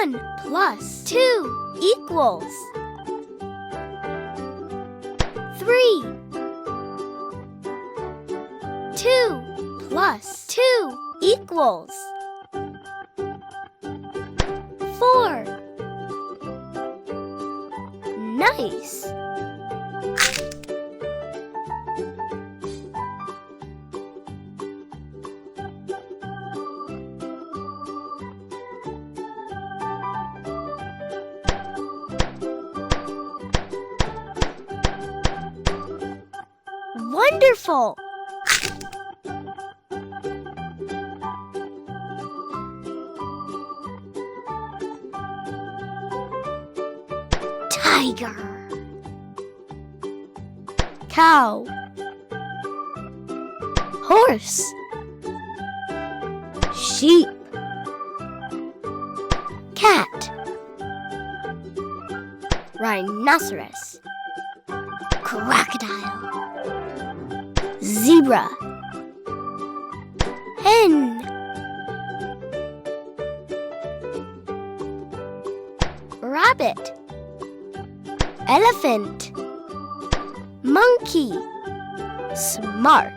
1 plus 2 equals 3. 2 plus 2 equals 4. Nice! Wonderful! Tiger, cow, horse, sheep, cat, rhinoceros, crocodile, zebra, hen, rabbit, elephant, monkey, smart.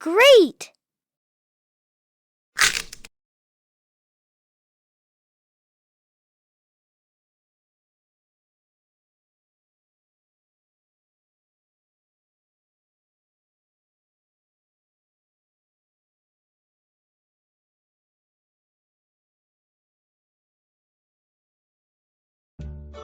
Great!